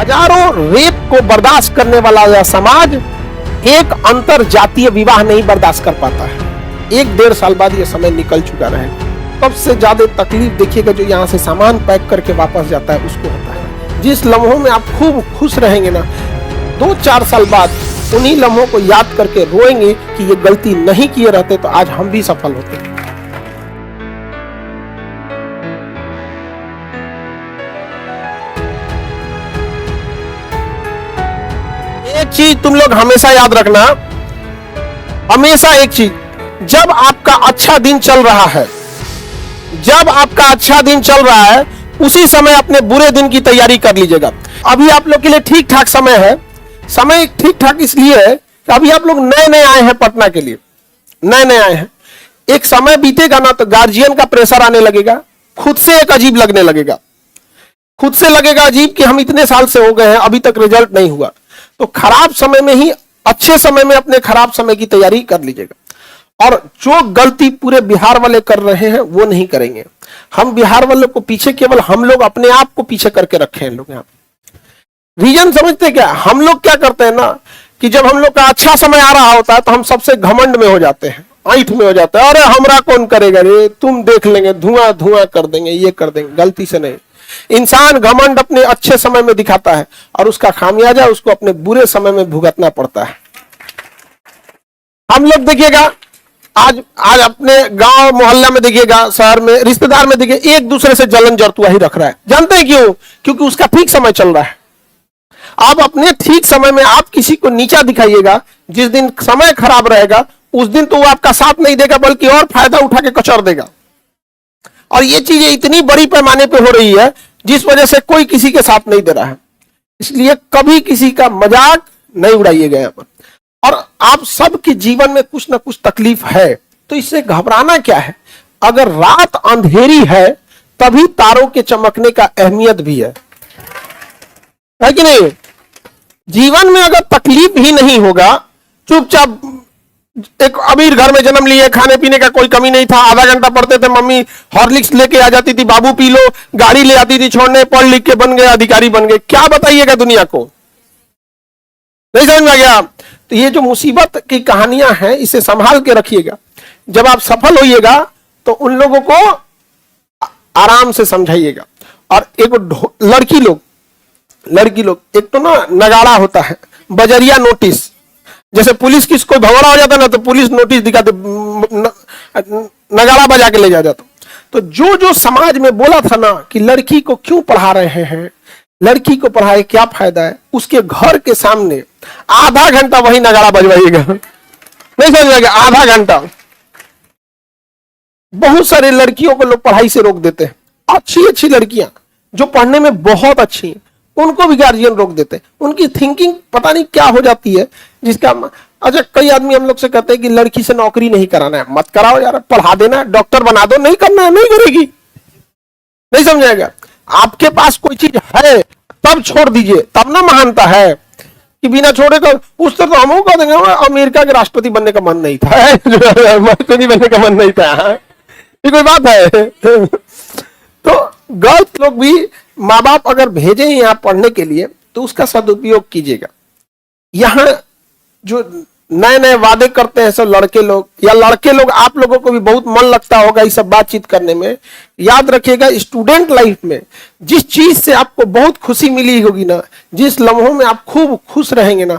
हजारों रेप को बर्दाश्त करने वाला यह समाज एक अंतर जातीय विवाह नहीं बर्दाश्त कर पाता है। 1-1.5 साल बाद यह समय निकल चुका रहेगा। सबसे ज्यादा तकलीफ देखिएगा जो यहाँ से सामान पैक करके वापस जाता है उसको होता है। जिस लम्हों में आप खूब खुश रहेंगे ना, 2-4 साल बाद उन्हीं लम्हों को याद करके रोएंगे कि ये गलती नहीं किए रहते तो आज हम भी सफल होते। एक चीज तुम लोग हमेशा याद रखना, हमेशा एक चीज, जब आपका अच्छा दिन चल रहा है, जब आपका अच्छा दिन चल रहा है उसी समय अपने बुरे दिन की तैयारी कर लीजिएगा। अभी आप लोग के लिए ठीक ठाक समय है। समय ठीक ठाक इसलिए है कि अभी आप लोग नए नए आए हैं पटना के लिए, नए नए आए हैं। एक समय बीतेगा ना तो गार्जियन का प्रेशर आने लगेगा, खुद से एक अजीब लगने लगेगा, खुद से लगेगा अजीब कि हम इतने साल से हो गए हैं अभी तक रिजल्ट नहीं हुआ। तो खराब समय में ही अच्छे समय में अपने खराब समय की तैयारी कर लीजिएगा। और जो गलती पूरे बिहार वाले कर रहे हैं वो नहीं करेंगे। हम बिहार वालों को पीछे, केवल हम लोग अपने आप को पीछे करके रखे हैं। लोग यहाँ रीजन समझते क्या, हम लोग क्या करते हैं ना कि जब हम लोग का अच्छा समय आ रहा होता है तो हम सबसे घमंड में हो जाते हैं, ऐठ में हो जाते हैं। अरे हमरा कौन करेगा रे, तुम देख लेंगे, धुआं धुआं कर देंगे, ये कर देंगे। गलती से नहीं, इंसान घमंड अपने अच्छे समय में दिखाता है और उसका खामियाजा उसको अपने बुरे समय में भुगतना पड़ता है। हम लोग देखिएगा आज अपने गांव मोहल्ला में देखिएगा, शहर में, रिश्तेदार में देखिए, एक दूसरे से जलन जरतुआ ही रख रहा है। जानते हैं क्यों? क्योंकि उसका ठीक समय चल रहा है। आप अपने ठीक समय में आप किसी को नीचा दिखाइएगा, जिस दिन समय खराब रहेगा उस दिन तो वो आपका साथ नहीं देगा बल्कि और फायदा उठा के कचर देगा। और ये चीजें इतनी बड़ी पैमाने पे हो रही है जिस वजह से कोई किसी के साथ नहीं दे रहा है। इसलिए कभी किसी का मजाक नहीं उड़ाइएगा यहाँ पर। और आप सबके जीवन में कुछ ना कुछ तकलीफ है तो इससे घबराना क्या है। अगर रात अंधेरी है तभी तारों के चमकने का अहमियत भी है कि नहीं? जीवन में अगर तकलीफ ही नहीं होगा, चुपचाप एक अमीर घर में जन्म लिए, खाने पीने का कोई कमी नहीं था, आधा घंटा पढ़ते थे, मम्मी हॉर्लिक्स लेके आ जाती थी, बाबू पी लो, गाड़ी ले आती थी छोड़ने, पढ़ लिख के बन गए, अधिकारी बन गए, क्या बताइएगा दुनिया को? नहीं समझ में आ गया? तो ये जो मुसीबत की कहानियां हैं इसे संभाल के रखिएगा। जब आप सफल होइएगा तो उन लोगों को आराम से समझाइएगा। और एक लड़की लोग एक तो ना नगाड़ा होता है, बजरिया नोटिस, जैसे पुलिस की कोई भगोड़ा हो जाता ना तो पुलिस नोटिस दिखाते, नगाड़ा बजा के ले जाता। तो जो समाज में बोला था ना कि लड़की को क्यों पढ़ा रहे हैं, लड़की को पढ़ाए क्या फायदा है, उसके घर के सामने आधा घंटा वही नगाड़ा बजवाइएगा। नहीं समझ में? आधा घंटा। बहुत सारे लड़कियों को लोग पढ़ाई से रोक देते हैं, अच्छी लड़कियां जो पढ़ने में बहुत अच्छी हैं उनको भी गार्जियन रोक देते हैं। उनकी थिंकिंग पता नहीं क्या हो जाती है जिसका। अच्छा, कई आदमी हम लोग से कहते हैं कि लड़की से नौकरी नहीं कराना है। मत कराओ यार, पढ़ा देना, डॉक्टर बना दो, नहीं करना है, नहीं करेगी। नहीं समझाएगा? आपके पास कोई चीज है तब छोड़ दीजिए, तब ना महानता है कि बिना छोड़े कर। उस तरह तो हम कह देंगे अमेरिका के राष्ट्रपति बनने का मन नहीं था, राष्ट्रपति बनने का मन नहीं था। ये कोई बात है? तो गलत लोग भी, माँ बाप अगर भेजे यहाँ पढ़ने के लिए तो उसका सदुपयोग कीजिएगा। यहाँ जो नए नए वादे करते हैं सब लड़के लोग, या लड़के लोग, आप लोगों को भी बहुत मन लगता होगा ये सब बातचीत करने में। याद रखिएगा, स्टूडेंट लाइफ में जिस चीज से आपको बहुत खुशी मिली होगी ना, जिस लम्हों में आप खूब खुश रहेंगे ना,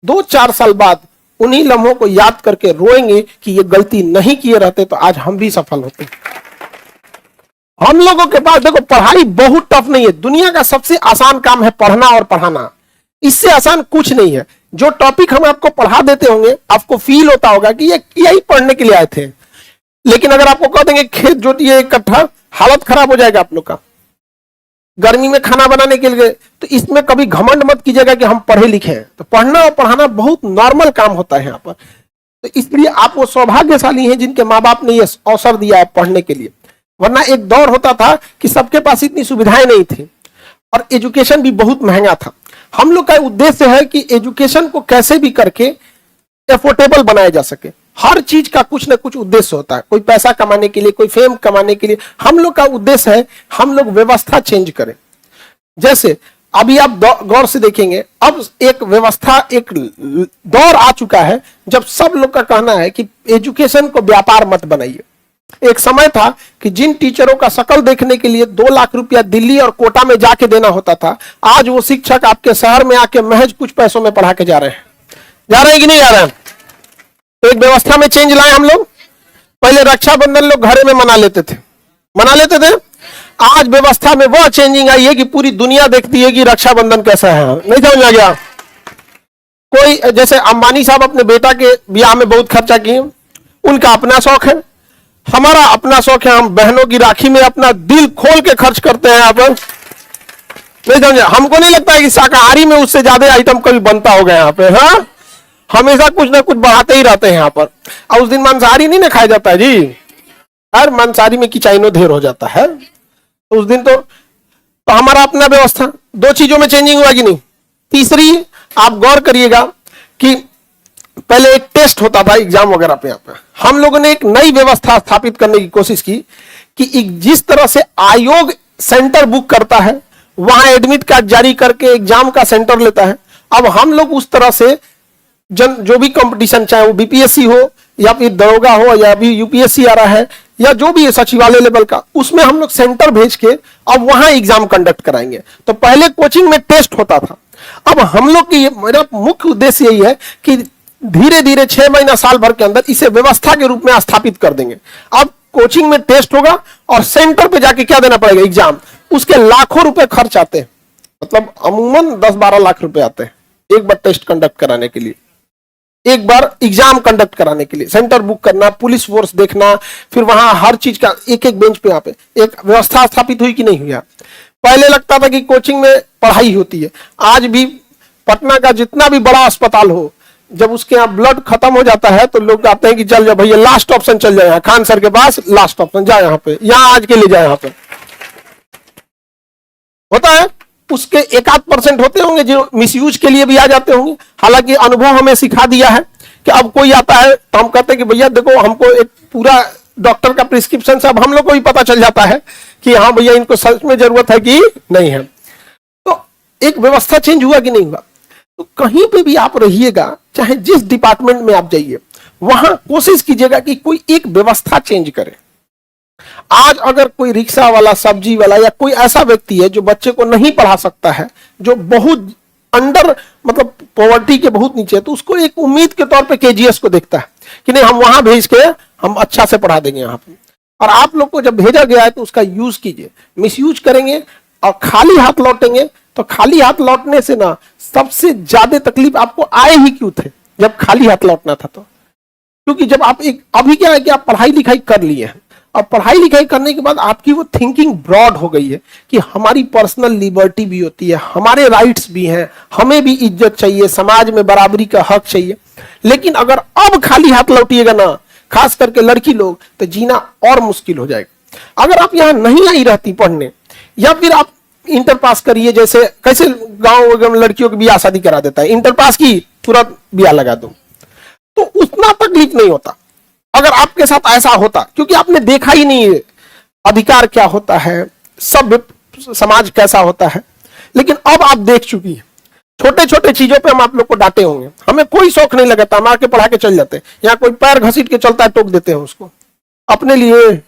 2-4 साल बाद उन्हीं लम्हों को याद करके रोएंगे कि ये गलती नहीं किए रहते तो आज हम भी सफल होते। हम लोगों के पास देखो, पढ़ाई बहुत टफ नहीं है। दुनिया का सबसे आसान काम है पढ़ना और पढ़ाना, इससे आसान कुछ नहीं है। जो टॉपिक हम आपको पढ़ा देते होंगे आपको फील होता होगा कि ये यही पढ़ने के लिए आए थे। लेकिन अगर आपको कह देंगे खेत जोतिए इकट्ठा, हालत खराब हो जाएगा आप लोग का। गर्मी में खाना बनाने के लिए, तो इसमें कभी घमंड मत कीजिएगा कि हम पढ़े लिखे हैं। तो पढ़ना और पढ़ाना बहुत नॉर्मल काम होता है यहाँ पर। तो इसलिए आप वो सौभाग्यशाली हैं जिनके माँ बाप ने ये अवसर दिया है पढ़ने के लिए। वरना एक दौर होता था कि सबके पास इतनी सुविधाएं नहीं थी और एजुकेशन भी बहुत महंगा था। हम लोग का उद्देश्य है कि एजुकेशन को कैसे भी करके अफोर्डेबल बनाया जा सके। हर चीज का कुछ ना कुछ उद्देश्य होता है, कोई पैसा कमाने के लिए, कोई फेम कमाने के लिए। हम लोग का उद्देश्य है हम लोग व्यवस्था चेंज करें। जैसे अभी आप गौर से देखेंगे, अब एक व्यवस्था, एक दौर आ चुका है जब सब लोग का कहना है कि एजुकेशन को व्यापार मत बनाइए। एक समय था कि जिन टीचरों का शकल देखने के लिए 2 लाख रुपया दिल्ली और कोटा में जाके देना होता था, आज वो शिक्षक आपके शहर में आके महज कुछ पैसों में पढ़ा के जा रहे हैं। जा रहे हैं कि नहीं जा रहे हैं? तो एक व्यवस्था में चेंज लाए हम लोग। पहले रक्षाबंधन लोग घरे में मना लेते थे। आज व्यवस्था में वह चेंजिंग आई है कि पूरी दुनिया देखती है कि रक्षाबंधन कैसा है। नहीं समझ में आ गया? कोई जैसे अंबानी साहब अपने बेटा के ब्याह में बहुत खर्चा किए, उनका अपना शौक है, हमारा अपना शौक है। हम बहनों की राखी में अपना दिल खोल के खर्च करते हैं। आप नहीं समझे? हमको नहीं लगता है कि शाकाहारी में उससे ज्यादा आइटम कभी बनता होगा यहाँ पे। हाँ, हमेशा कुछ ना कुछ बढ़ाते ही रहते हैं यहाँ पर। और उस दिन मांसाहारी नहीं ना खाया जाता है जी, हर मांसाहारी में किचाइनो ढेर हो जाता है उस दिन। तो हमारा अपना व्यवस्था। 2 चीजों में चेंजिंग हुआ कि नहीं? तीसरी, आप गौर करिएगा कि पहले एक टेस्ट होता था एग्जाम वगैरह पे। यहाँ पे हम लोगों ने एक नई व्यवस्था स्थापित करने की कोशिश की कि जिस तरह से आयोग सेंटर बुक करता है, वहां एडमिट कार्ड जारी करके एग्जाम का सेंटर लेता है, अब हम लोग उस तरह से जो भी कंपटीशन, चाहे वो बीपीएससी हो या फिर दरोगा हो या अभी यूपीएससी आ रहा है या जो भी है सचिवालय लेवल का, उसमें हम लोग सेंटर भेज के अब वहां एग्जाम कंडक्ट कराएंगे। तो पहले कोचिंग में टेस्ट होता था, अब हम लोग की मेरा मुख्य उद्देश्य यही है कि धीरे धीरे 6 महीना साल भर के अंदर इसे व्यवस्था के रूप में स्थापित कर देंगे। अब कोचिंग में टेस्ट होगा और सेंटर पे जाके क्या देना पड़ेगा? एग्जाम। उसके लाखों रुपए खर्च आते हैं, मतलब अमूमन 10-12 लाख रुपए आते हैं एक बार टेस्ट कंडक्ट कराने के लिए, एक बार एग्जाम कंडक्ट कराने के लिए। सेंटर बुक करना, पुलिस फोर्स देखना, फिर वहां हर चीज का एक बेंच पे यहाँ पे एक व्यवस्था स्थापित हुई कि नहीं हुई? पहले लगता था कि कोचिंग में पढ़ाई होती है। आज भी पटना का जितना भी बड़ा अस्पताल हो, जब उसके यहाँ ब्लड खत्म हो जाता है तो लोग कहते हैं कि चल जाओ भैया, लास्ट ऑप्शन चल जाए, खान सर के पास लास्ट ऑप्शन, जा यहाँ पे, यहाँ आज के लिए जाए। यहाँ पे होता है, उसके 1-8% होते होंगे जो मिसयूज के लिए भी आ जाते होंगे। हालांकि अनुभव हमें सिखा दिया है कि अब कोई आता है तो हम कहते हैं कि भैया देखो, हमको एक पूरा डॉक्टर का प्रिस्क्रिप्शन से अब हम लोग को भी पता चल जाता है कि हाँ भैया इनको सच में जरूरत है कि नहीं है। तो एक व्यवस्था चेंज हुआ कि नहीं हुआ? तो कहीं पे भी आप रहिएगा, चाहे जिस डिपार्टमेंट में आप जाइए, वहां कोशिश कीजिएगा कि कोई एक व्यवस्था चेंज करे। आज अगर कोई रिक्शा वाला, सब्जी वाला या कोई ऐसा व्यक्ति है जो बच्चे को नहीं पढ़ा सकता है, जो बहुत अंडर मतलब पॉवर्टी के बहुत नीचे है, तो उसको एक उम्मीद के तौर पे केजीएस को देखता है कि नहीं हम वहां भेज के हम अच्छा से पढ़ा देंगे यहाँ पे। और आप लोग को जब भेजा गया है तो उसका यूज कीजिए। मिसयूज करेंगे और खाली हाथ लौटेंगे तो खाली हाथ लौटने से ना सबसे ज्यादा तकलीफ आपको आए ही क्यों थे जब खाली हाथ लौटना था? तो क्योंकि जब आप एक अभी क्या है कि आप पढ़ाई लिखाई कर लिए हैं, और पढ़ाई लिखाई करने के बाद आपकी वो थिंकिंग ब्रॉड हो गई है कि हमारी पर्सनल लिबर्टी भी होती है, हमारे राइट्स भी हैं, हमें भी इज्जत चाहिए, समाज में बराबरी का हक चाहिए। लेकिन अगर अब खाली हाथ लौटिएगा ना, खास करके लड़की लोग, तो जीना और मुश्किल हो जाएगा। अगर आप यहाँ नहीं आई रहती पढ़ने, या फिर आप इंटर पास करिए, जैसे कैसे गांव में लड़कियों की ब्याह शादी करा देता है, इंटर पास की तुरंत ब्याह लगा दो, तो उतना तकलीफ नहीं होता अगर आपके साथ ऐसा होता, क्योंकि आपने देखा ही नहीं है अधिकार क्या होता है, सभ्य समाज कैसा होता है। लेकिन अब आप देख चुकी है, छोटे छोटे चीजों पे हम आप लोग को डांटे होंगे, हमें कोई शौक नहीं लगाता, हम आके पढ़ा के चल जाते हैं। यहाँ कोई पैर घसीट के चलता है, टोक देते हैं उसको अपने लिए।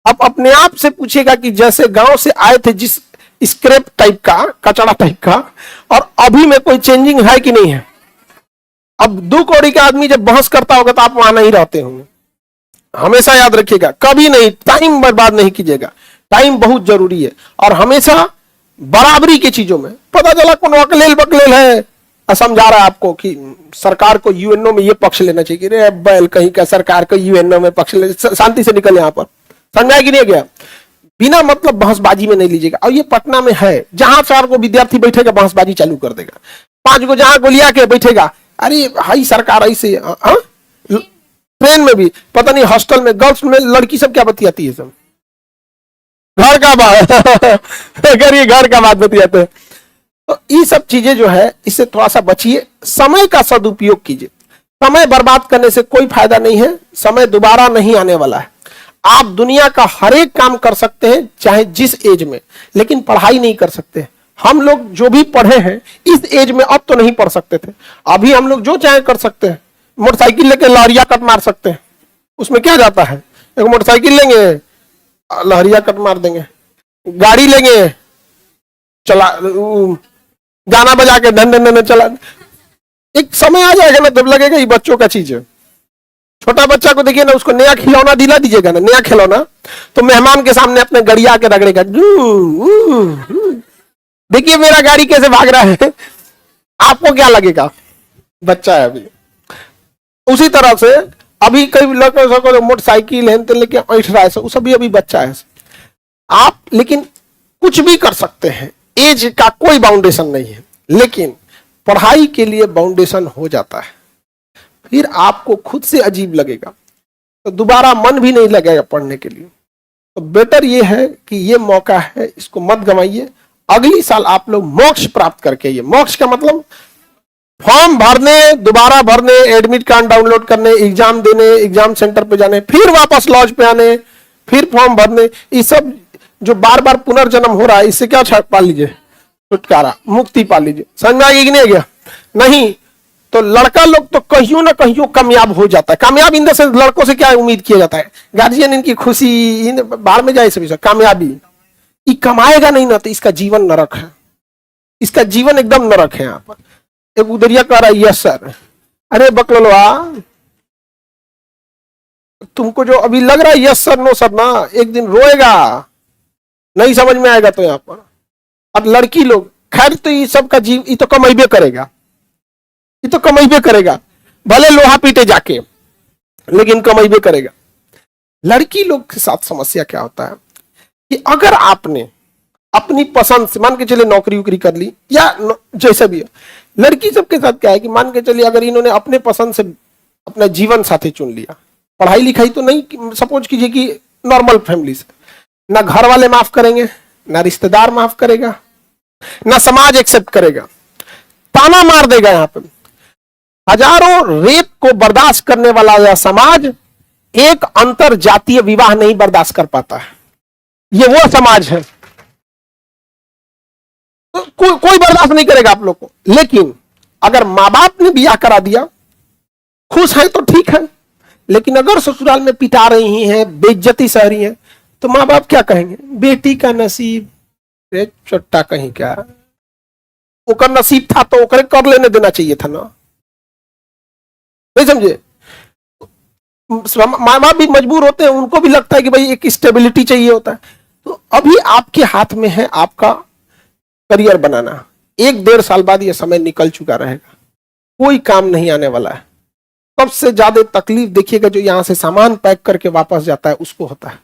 आप अपने आप से पूछेगा कि जैसे गांव से आए थे जिस स्क्रैप टाइप का, कचड़ा टाइप का, और अभी में कोई चेंजिंग है कि नहीं है? अब 2 कौड़ी का आदमी जब बहस करता होगा तो आप वहां नहीं रहते होंगे। हमेशा याद रखिएगा, कभी नहीं, टाइम बर्बाद नहीं कीजिएगा। टाइम बहुत जरूरी है, और हमेशा बराबरी की चीजों में। पता चला कौन अकलेल बकलेल है, समझा रहा है आपको कि सरकार को यूएनओ में ये पक्ष लेना चाहिए। रे बैल कहीं का, सरकार को यूएनओ में पक्ष ले, शांति से निकल यहाँ पर। समझाया कि नहीं गया? बिना मतलब बहसबाजी में नहीं लीजिएगा। और ये पटना में है, जहां 4 को विद्यार्थी बैठेगा बहसबाजी चालू कर देगा, 5 को जहां गोलिया के बैठेगा, अरे हाई सरकार ऐसे। ट्रेन में भी पता नहीं, हॉस्टल में, गर्ल्स में लड़की सब क्या बतियाती है, सब घर का बात करिए, घर का बात बतियाते हैं। तो ये सब चीजें जो है, इससे थोड़ा सा बचिए। समय का सदुपयोग कीजिए। समय बर्बाद करने से कोई फायदा नहीं है, समय दोबारा नहीं आने वाला है। आप दुनिया का हर एक काम कर सकते हैं चाहे जिस एज में, लेकिन पढ़ाई नहीं कर सकते। हम लोग जो भी पढ़े हैं इस एज में अब तो नहीं पढ़ सकते थे, अभी हम लोग जो चाहे कर सकते हैं। मोटरसाइकिल लेके लहरिया कट मार सकते हैं, उसमें क्या जाता है? एक मोटरसाइकिल लेंगे, लहरिया कट मार देंगे, गाड़ी लेंगे, चला गाना बजा के धन धन धन चला। एक समय आ जाएगा ना तब लगेगा ये बच्चों का चीज है। छोटा बच्चा को देखिए ना, उसको नया खिलौना दिला दीजिएगा ना, नया खिलौना, तो मेहमान के सामने अपने गड़िया के रगड़ेगा। देखिए मेरा गाड़ी कैसे भाग रहा है, आपको क्या लगेगा? बच्चा है अभी। उसी तरह से अभी कई लड़कों मोटरसाइकिल है लेके ऐठ रहा है, उस अभी बच्चा है आप। लेकिन कुछ भी कर सकते हैं, एज का कोई बाउंडेशन नहीं है। लेकिन पढ़ाई के लिए बाउंडेशन हो जाता है, फिर आपको खुद से अजीब लगेगा, तो दोबारा मन भी नहीं लगेगा पढ़ने के लिए। तो बेटर ये है कि ये मौका है, इसको मत गंवाइए। अगली साल आप लोग मोक्ष प्राप्त करके आइए। मोक्ष का मतलब फॉर्म भरने, दोबारा भरने, एडमिट कार्ड डाउनलोड करने, एग्जाम देने, एग्जाम सेंटर पे जाने, फिर वापस लॉज पे आने, फिर फॉर्म भरने, ये सब जो बार बार पुनर्जन्म हो रहा है, इससे क्या पा लीजिए? छुटकारा, मुक्ति पा लीजिए। समझ में आ गया कि नहीं गया? नहीं तो लड़का लोग तो कहियो ना कहियो कामयाब हो जाता है। कामयाब इन द सेंस लड़कों से क्या उम्मीद किया जाता है? गार्जियन इनकी खुशी, बाहर में जाए सभी कामयाबी। ये कमाएगा नहीं ना तो इसका जीवन नरक है, इसका जीवन एकदम नरक है। यहाँ पर एक उदरिया कह रहा है यस सर, अरे बकलवा तुमको जो अभी लग रहा है यस सर नो सर ना, एक दिन रोएगा, नहीं समझ में आएगा। तो यहाँ पर अब लड़की लोग, खैर तो ये सब का जीव, ये तो कमाइबे करेगा, ये तो कमाइबे करेगा, भले लोहा पीटे जाके, लेकिन कमाइबे करेगा। लड़की लोग के साथ समस्या क्या होता है कि अगर आपने अपनी पसंद से, मान के चलिए नौकरी उकरी कर ली या जैसा भी है, लड़की सबके साथ क्या है कि मान के चलिए अगर इन्होंने अपने पसंद से अपना जीवन साथी चुन लिया, पढ़ाई लिखाई तो नहीं, सपोज कीजिए कि नॉर्मल फैमिली से, ना घर वाले माफ करेंगे, ना रिश्तेदार माफ करेगा, ना समाज एक्सेप्ट करेगा, ताना मार देगा। यहाँ पे हजारों रेप को बर्दाश्त करने वाला यह समाज एक अंतर जातीय विवाह नहीं बर्दाश्त कर पाता है। ये वो समाज है, तो कोई बर्दाश्त नहीं करेगा आप लोग को। लेकिन अगर माँ बाप ने ब्याह करा दिया, खुश है तो ठीक है, लेकिन अगर ससुराल में पिटा रही हैं, बेइज्जती सह रही हैं, तो माँ बाप क्या कहेंगे? बेटी का नसीब रे चट्टा कहीं क्या, ओकर नसीब था तो ओकरे कर लेने देना चाहिए था ना। नहीं समझे? माँ बाप भी मजबूर होते हैं, उनको भी लगता है कि भाई एक स्टेबिलिटी चाहिए होता है। तो अभी आपके हाथ में है आपका करियर बनाना। 1-1.5 साल बाद यह समय निकल चुका रहेगा, कोई काम नहीं आने वाला है। सबसे ज्यादा तकलीफ देखिएगा जो यहां से सामान पैक करके वापस जाता है उसको होता है।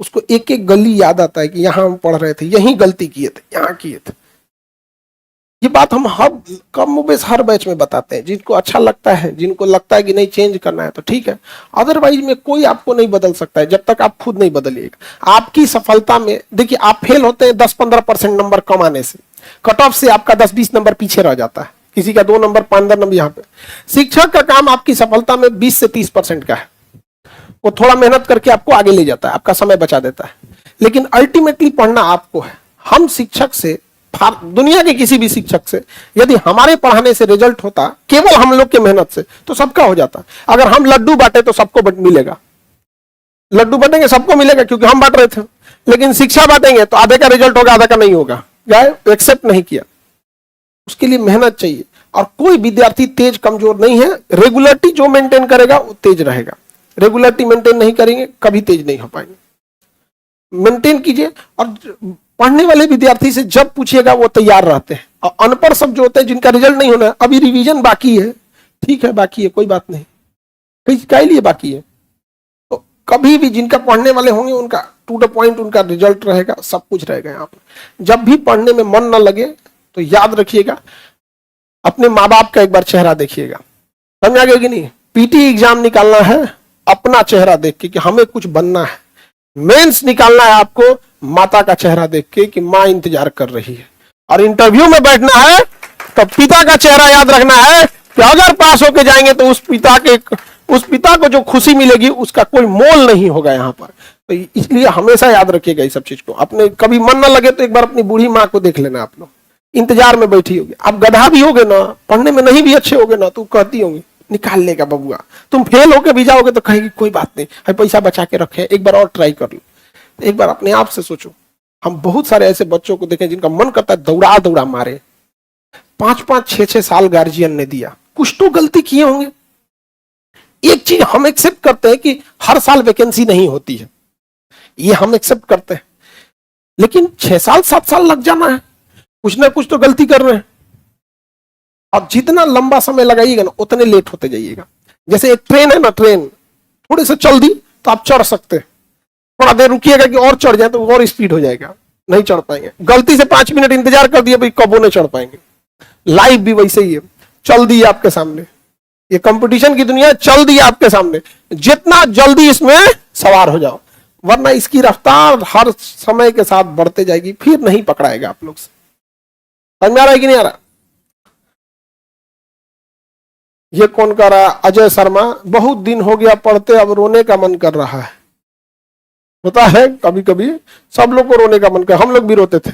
उसको एक एक गली याद आता है कि यहां हम पढ़ रहे थे, यहीं गलती किए थे, यहां किए थे। ये बात हम हर बैच में बताते हैं। जिनको अच्छा लगता है, जिनको लगता है कि नहीं चेंज करना है तो ठीक है, अदरवाइज में कोई आपको नहीं बदल सकता है जब तक आप खुद नहीं बदलिएगा। आपकी सफलता में देखिए, आप फेल होते हैं 10-15% नंबर कम आने से, कट ऑफ से आपका 10-20 नंबर पीछे रह जाता है, किसी का 2 नंबर 5 नंबर। यहाँ पे शिक्षक का काम आपकी सफलता में 20 से 30% का है, वो थोड़ा मेहनत करके आपको आगे ले जाता है, आपका समय बचा देता है, लेकिन अल्टीमेटली पढ़ना आपको है। हम शिक्षक से, दुनिया के किसी भी शिक्षक से, यदि हमारे पढ़ाने से रिजल्ट होता केवल हम लोग के मेहनत से, तो सबका हो जाता। अगर हम लड्डू बांटे तो सबको मिलेगा, लड्डू बांटेंगे सबको मिलेगा क्योंकि हम बांट रहे थे। लेकिन शिक्षा बांटेंगे तो आधे का रिजल्ट होगा, आधा का नहीं होगा। गाय एक्सेप्ट नहीं किया, उसके लिए मेहनत चाहिए। और कोई विद्यार्थी तेज कमजोर नहीं है, रेगुलरिटी जो मेंटेन करेगा वो तेज रहेगा। रेगुलरिटी मेंटेन नहीं करेंगे कभी तेज नहीं हो पाएंगे। मेंटेन कीजिए, और पढ़ने वाले विद्यार्थी से जब पूछिएगा वो तैयार रहते हैं। और अनपढ़ सब जो होते हैं जिनका रिजल्ट नहीं होना है, अभी रिवीजन बाकी है, ठीक है बाकी है, कोई बात नहीं, कई लिए बाकी है, तो कभी भी जिनका पढ़ने वाले होंगे उनका टू द पॉइंट उनका रिजल्ट रहेगा, सब कुछ रहेगा। यहाँ पर जब भी पढ़ने में मन न लगे तो याद रखिएगा, अपने माँ बाप का एक बार चेहरा देखिएगा। समझ आ गया कि नहीं? पीटी एग्जाम निकालना है अपना चेहरा देख के कि हमें कुछ बनना है, मेंस निकालना है आपको माता का चेहरा देख के कि माँ इंतजार कर रही है, और इंटरव्यू में बैठना है तो पिता का चेहरा याद रखना है कि अगर पास होके जाएंगे तो उस पिता को जो खुशी मिलेगी उसका कोई मोल नहीं होगा यहाँ पर। तो इसलिए हमेशा याद रखिएगा इस सब चीज को। अपने कभी मन ना लगे तो एक बार अपनी बूढ़ी माँ को देख लेना आप लोग, इंतजार में बैठी होगी। आप गधा भी होगे ना, पढ़ने में नहीं भी अच्छे होगे ना, तो कहती होंगी निकाल लेगा बबुआ। तुम फेल होके भी जाओगे तो कहेगी कोई बात नहीं, है पैसा बचा के रखे, एक बार और ट्राई कर लो। एक बार अपने आप से सोचो, हम बहुत सारे ऐसे बच्चों को देखें जिनका मन करता है दौड़ा दौड़ा मारे, 5-5, 6-6 साल गार्जियन ने दिया, कुछ तो गलती किए होंगे। एक चीज हम एक्सेप्ट करते हैं कि हर साल वैकेंसी नहीं होती है, ये हम एक्सेप्ट करते हैं, लेकिन 6 साल 7 साल लग जाना है, कुछ ना कुछ तो गलती कर रहे हैं। और जितना लंबा समय लगाइएगा ना उतने लेट होते जाइएगा। जैसे एक ट्रेन है ना, ट्रेन थोड़ी सी चल दी तो आप चढ़ सकते हैं, थोड़ा देर रुकिएगा कि और चढ़ जाए तो और स्पीड हो जाएगा, नहीं चढ़ पाएंगे। गलती से 5 मिनट इंतजार कर दिया भाई, कबो नहीं चढ़ पाएंगे। लाइफ भी वैसे ही है, चल दी आपके सामने, ये कंपटीशन की दुनिया चल दी आपके सामने, जितना जल्दी इसमें सवार हो जाओ, वरना इसकी रफ्तार हर समय के साथ बढ़ते जाएगी, फिर नहीं पकड़ाएगा आप लोग से। समझ में आ रहा है कि नहीं आ रहा? ये कौन कर रहा है? अजय शर्मा, बहुत दिन हो गया पढ़ते, अब रोने का मन कर रहा है। होता है कभी कभी, सब लोग को रोने का मन कर, हम लोग भी रोते थे।